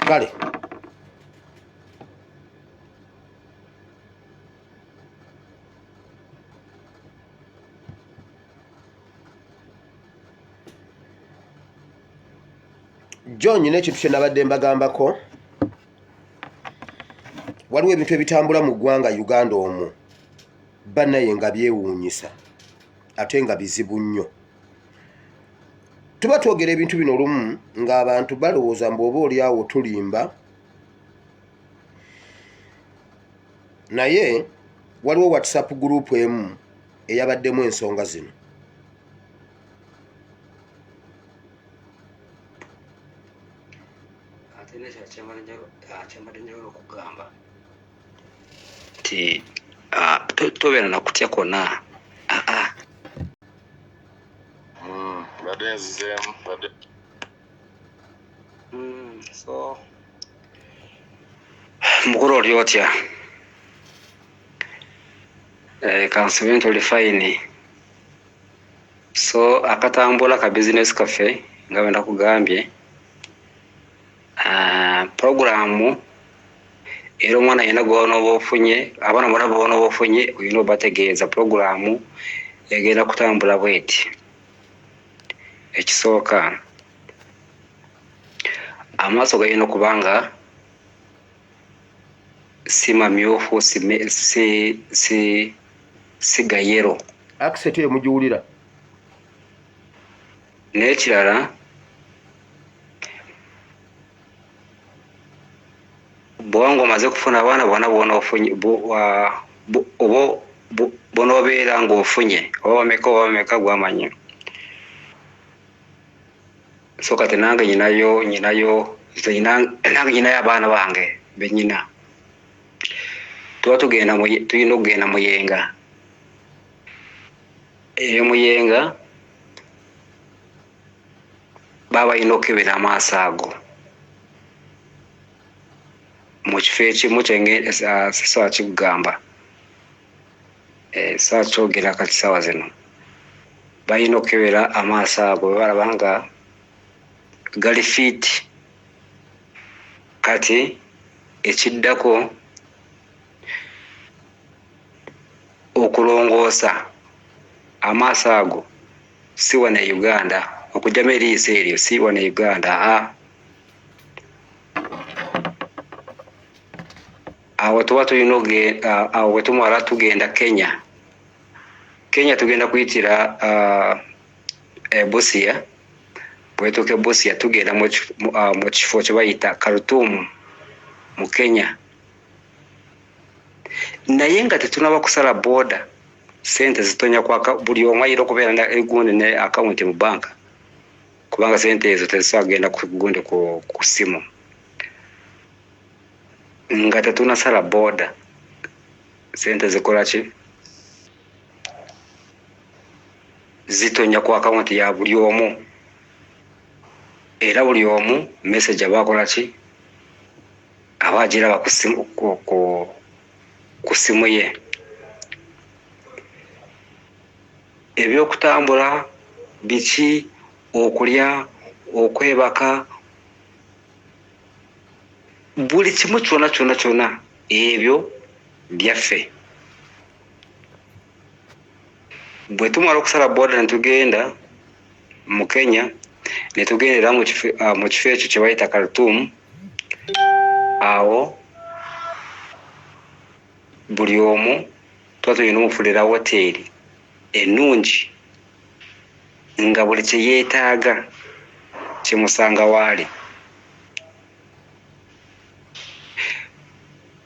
kale John nyine ekintu kye nabadde mbagambako waliwo ebintu ebitambula mu ggwanga Uganda omwo bannaye nga byewuunyisa ate nga bizibu nnyo. Tuba twogera ebintu bino olumu ng'abantu balowooza mbu oba oli awo tulimba, naye waliwo WhatsApp group emu eyabaddemu ensonga zino. Okugamba nti tobeera na kutya kwonna. So mukulu oli otya? Kansibe nti oli fine. So akatambula ka business cafe nga bwe nakugambye, programu era omwana yena gw'onooba ofunye, abaana bonna b'onooba ofunye olina obategeeza programu egenda kutambula bweti. Ekisooka, amaaso galina okuba nga si mamyufu, si gayero. Accent eyo mugiwulira. N'ekirala, bw'oba ng'omaze kufuna abaana bonna b'onoofunye bw'onoobeera ng'ofunye oba bameka gwamanya. So kati nange nyinayo abaana bange be nyina. Tuba tulina okugenda Muyenga. Eyo Muyenga baba balina okukebera amaaso ago mu kifo ekimu sisobola kikugamba. Saa kyogera kati sawa zino balina okukebera amaaso ago bwe balaba nga gali fiti. Kati ekiddako okulongoosa amaaso ago si wane Uganda, okugyamu eriiso eryo si wane Uganda. Awo tuba tulina awo bwe tumala tugenda Kenya tugenda kuyitira Busia. Bwe tutuuka Busia tugenda mu kifo kye bayita Khartoum mu Kenya. Naye nga tetunaba kusala booda, sente zitonya kwaka, buli omu ayina okubeera n'egundi ne akawunti mu banka, kubanga sente ezo tezisobola kugenda ku gundi ku ssimu. Nga tetunasala booda, sente zikola ki? Zitonya ku akawunti ya buli omu. Era buli omu message aba akola ki? Aba agiraba ku ssimu ye. Ebyokutambula biki, okulya, okwebaka, buli kimu kyonna ebyo byaffe. Bwe tumala okusala booda ne tugenda mu Kenya ne tugendera mu kifo ekyo kye bayita Khartoum, awo buli omu tuba tulina omufulira hoteeri ennungi nga buli kye yeetaaga kimusanga waali.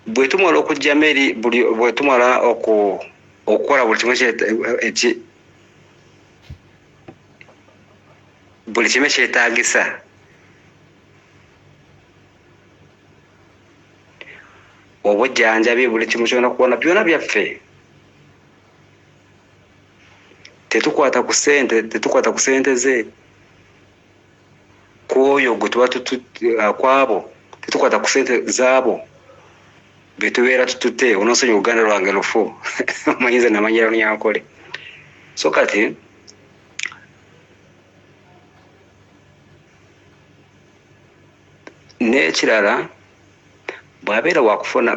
Bwe tumala okugyamu eri bwe tumala okukola buli kimu kyetaagisa, obujjanjabi, buli kimu kyonna kubona byonna byaffe. Tetukwata ku sente ze kwoyo gwe tuba kwabo, tetukwata ku sente zaabo be tubeera tutute. Onoosonyiwa Uganda lwange lufu omanyize namanyira lunyankole. So kati n'ekirala bw'abeera wakufuna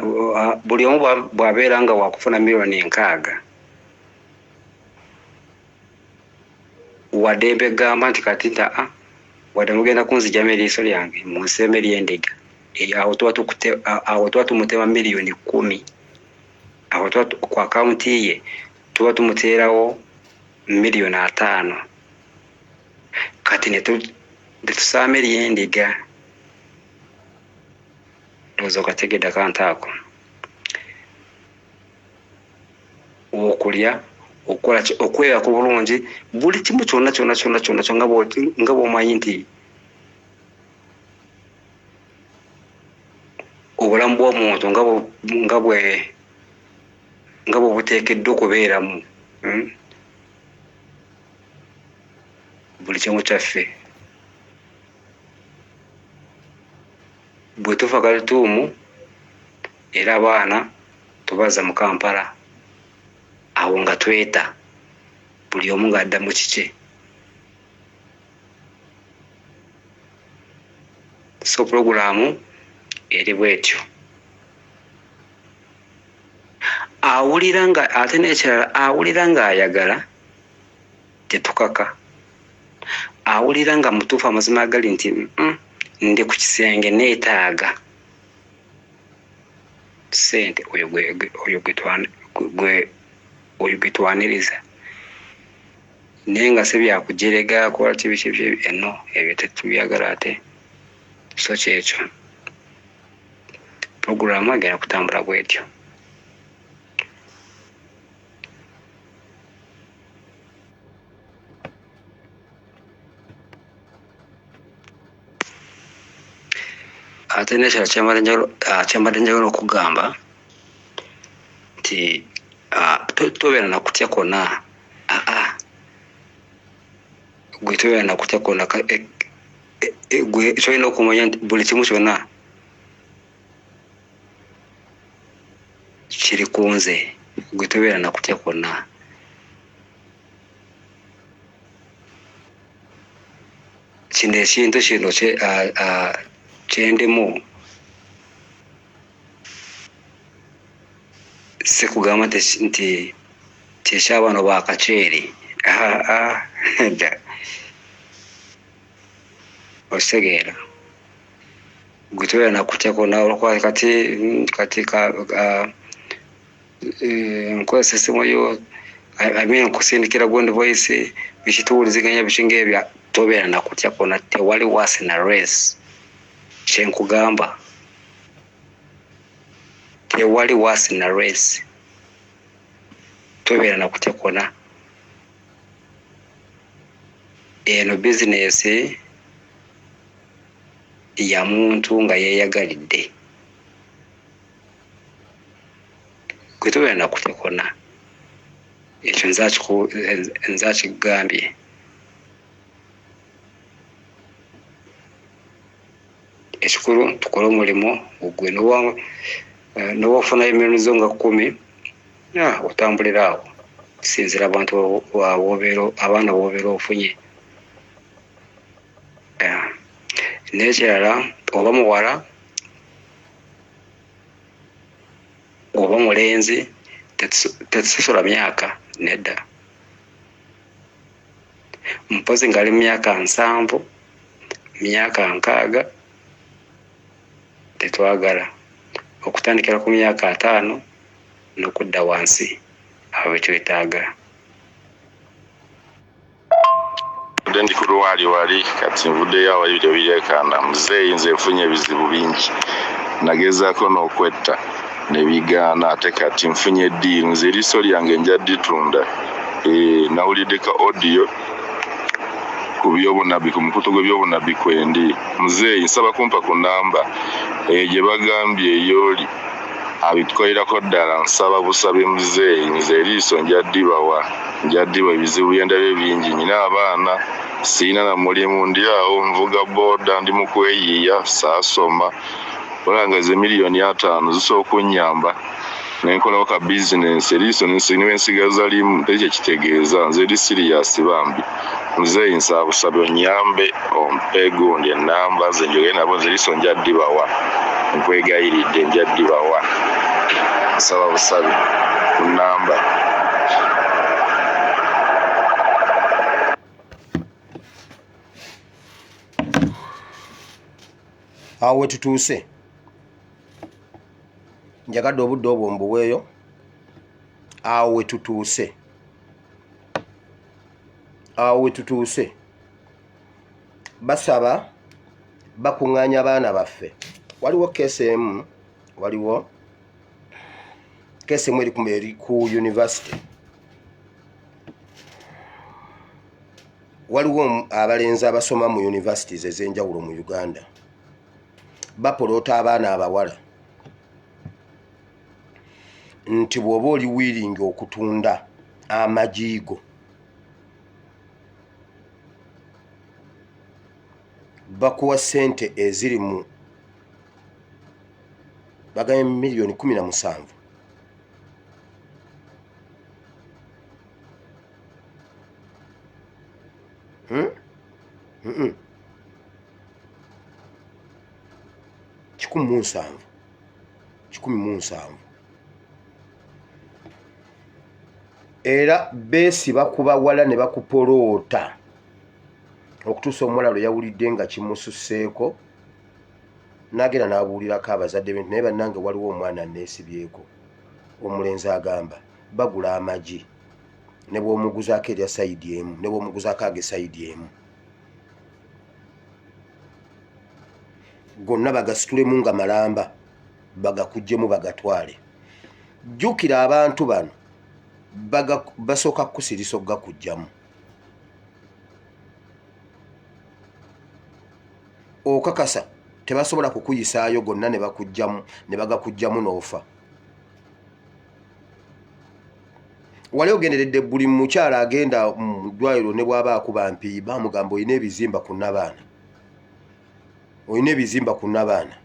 buli omu bw'abeera nga wakufuna miliyoni 6 wadde mbegamba nti kati nta wadde mugenda kunzijamu eriiso lyange munseeme ly'endiga awo tuba tumutema miliyoni 10 awo ku akawunti ye tuba tumuteerawo miliyoni 5 kati netusaame ly'endiga ndowooza okategedde akantu ako okulya okukola okwebaka bulungi buli kimu kyonna nga bw'omanyi nti obulamu bw'omuntu nga bwe buteekeddwa okubeeramu buli kimu kyaffe bwe tufa Khartoum era abaana tubaza mu Kampala awo nga tweta buli omu ng'adda mu kike. So puroguramu eri bwetyo awulira nga ate n'ekirala awulira ng'ayagala tetukaka awulira nga mutuufu amazima agali nti ndi ku kisenge neetaaga sente oyo gwe twaniriza naye nga se byakujerega kola kibiki eno ebyo tetubyagala ate. So kyekyo puroguramu agenda kutambula bwetyo. Ate n'ekirala kyembadde njagala okugamba nti tobeera na kutya konna gwe tobeera na kutya konna gwe kyolina okumanya nti buli kimu kyonna kiri ku nze gwe tobeera na kutya konna. Kino ekintu kino kyendimu si kugamba nti kyeky'abaana bakaceeri dda okitegeera gwe tobeera na kutya konna olwokuba kati nkozesa essimu yo nkusindikira Gond Voice bikituwuliziganya bikingaebyo tobeera na kutya konna tewali wasi na race kyenkugamba tewali wasi na race tobeera na kutya konna. Eno bizinesi ya muntu nga yeeyagalidde gwe tobeera na kutya konna ekyo nza kigambye. Ekikulu tukole omulimu ogwe nowafunayo emirimu zo nga 10 otambulira awo kisinzira abantu abaana b'obeera ofunye. N'ekirala oba muwala oba mulenzi tetusosola myaka nedda mpozi ngali mu myaka 7 myaka 6 tetwagala okutandikira ku myaka 5 n'okudda wansi awo kyetaaga. Ndi ku lwali wali kati nvuddeyo awali byo birekana muzeeyi nze nfunye ebizibu bingi nagezaako n'okwetta ne bigaana ate kati nfunye eddiiru nze eriiso lyange nja dditunda. Nawulidde ka audio ku by'obunabi ku mukutu gw'ebyobunabi kwendi muzeeyi nsaba kumpa ku namba gye bagambye ey'oli abitukolerako ddala nsaba busabe muzeeyi nze eriiso nja ddibawa ebizibu byendabye bingi nyina abaana siina na mulimu ndi awo nvuga booda ndi mu kweyiiya saasoma olanga ze miliyoni 5 zisobola okunnyamba nenkolawo ka bizinensi eriiso niwe nsigaza limu tekyo kitegeeza nze eri serious bambi nze nsaba busabe onyambe ompe gundi enamba nze njogere nabo nze eriiso nja ddibawa nkwegayiridde nja ddibawa nsaba busabe ku namba. Awo wetutuuse njagadde obudde obwo mbuweeyo. Awo wetutuuse basaba bakuŋŋaanya abaana baffe. Waliwo keesi emu eri ku university. Waliwo abalenzi abasoma mu universities ez'enjawulo mu Uganda bapoloota abaana abawala nti bw'oba oli wiiringi okutunda amajiigo bakuwa ssente eziri mu baganye miliyoni 17. Kikumi mu nsanvu. Era beesiba kubawala ne bakupoloota okutuusa omuwala lwe yawulidde nga kimususseeko n'agenda n'abuulirako abazadde be naye bannange waliwo omwana neesibyeko. Omulenzi agamba bagula amagi ne bw'omuguzaako erya sayidi emu ne bw'omuguzaako ag'esayidi emu gonna bagasitulemu nga malamba bagakuggyemu bagatwale. Jjukira abantu bano basooka kukusirisa okugakugjamu. Okakasa tebasobola kukuyisaayo gonna ne bakugjamu ne bagakugjamu n'ofa. Wali ogenderedde buli mukyala agenda mu ddwaliro ne bw'aba akuba mpi bamugamba olina ebizimba ku nnabaana.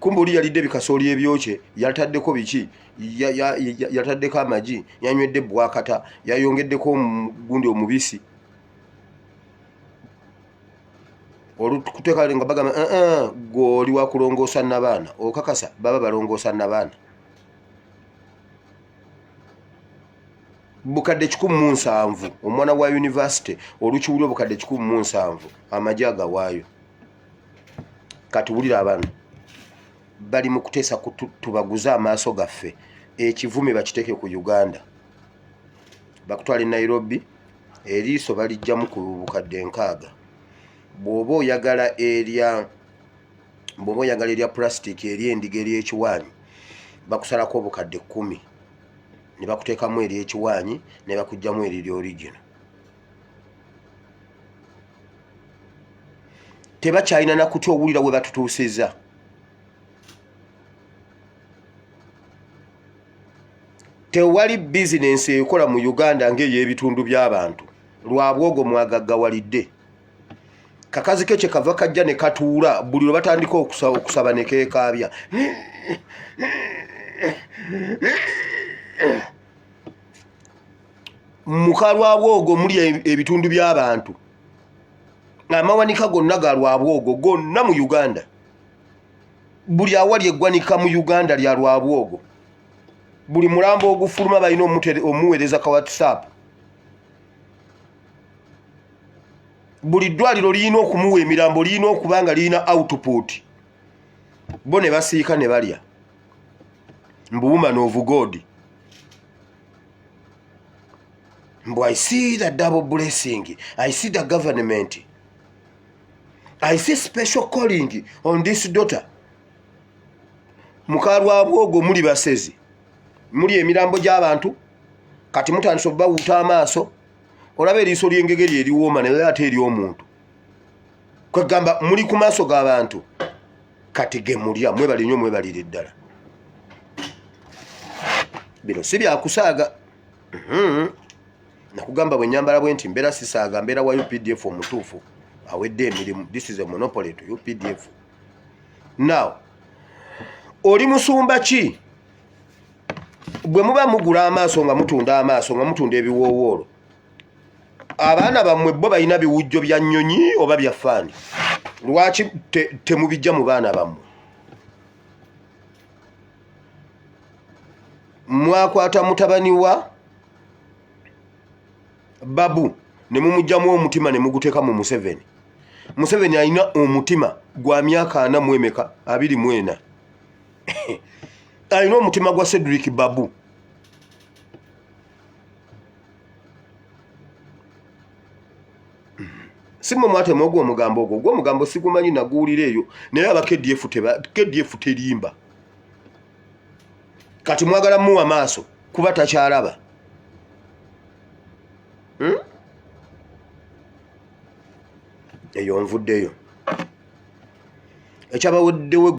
Kumbe oli yalidde bikasooli ebyokye yataddeko biki yataddeko amagi yanywedde bwakata yayongeddeko omugundi omubisi olukuteeka nga bagamba gw'oli wakulongoosa nnabaana. Okakasa baba balongoosa nnabaana. Bukadde 17 omwana wa university olukiwulira obukadde 17 amagi agawaayo. Kati wulira abaana bali mu kuteesa tubaguze amaaso gaffe ekivume bakiteeke ku Uganda bakutwala e Nairobi eriiso balijjamu ku bukadde 6. Bw'oba oyagala erya plastic ery'endiga ery'ekiwaanyi bakusalako obukadde 10 ne bakuteekamu ery'ekiwaanyi ne bakugjamu eriri original. Tebakyalina nakutya owulira we batutuusizza. Tewali bizinensi ekola mu Uganda ng'ey'ebitundu by'abantu. Lwabwogo mwagaggawalidde. Kakazi ke kye kava kajja ne katuula buli lwe batandika okusaba ne keekaabya. Muka lwabwogo muli ebitundu by'abantu. Amawanika gonna ga lwabwogo gonna mu Uganda. Buli awali eggwanika mu Uganda lya lwabwogo. Buli mulambo ogufuluma balina omuweereza ka WhatsApp. Buli ddwaliro lirina okumuwa emirambo lirina okuba nga lirina output. Bo ne basiika ne balya. Mbu woman of God. Mbu I see the double blessing. I see the government. I see special calling on this daughter. Muka lwabwogo muli basezi. Muli emirambo gy'abantu kati mutandise obawuuta amaaso olaba eriiso ly'engegeri eriwooma naye ate eri omuntu kwegamba muli ku maaso g'abantu kati ge mulya mwebali nnyo mwebalire ddala. Bino si byakusaaga. Nakugamba bwe nyambala bwe nti mbeera sisaaga mbeera wa UPDF omutuufu awedde emirimu. This is a monopoly to UPDF. Now oli musumba ki bwe muba mugula amaaso nga mutunda amaaso nga mutunda ebiwoowoolo abaana bammwe bo balina biwujjo bya nnyonyi oba bya faani lwaki temubijja mu baana bammwe mwakwata mutabani wa Babu ne mumujjamu omutima ne muguteeka mu Museveni alina omutima gwa myaka 4 mu emeka 24 alina omutima gwa Cedric Babu simwe mwatema ogwo omugambo ogwo gwo omugambo sigumanyi naguwulira eyo naye aba KDF terimba kati mwagala muwa amaaso kuba takyalaba eyo nvuddeyo ekyabaweddewo